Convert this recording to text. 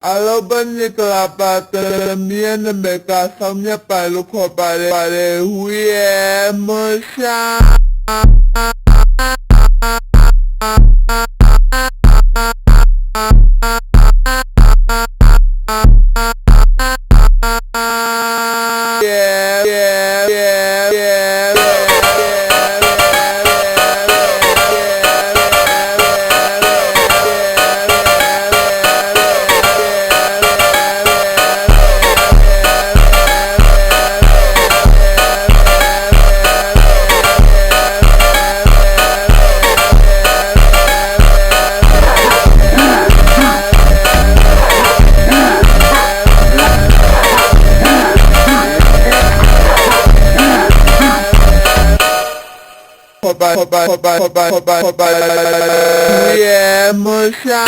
Alobani kalapata miana meka samnya palu kopare huye mosha. Yeah, Musha.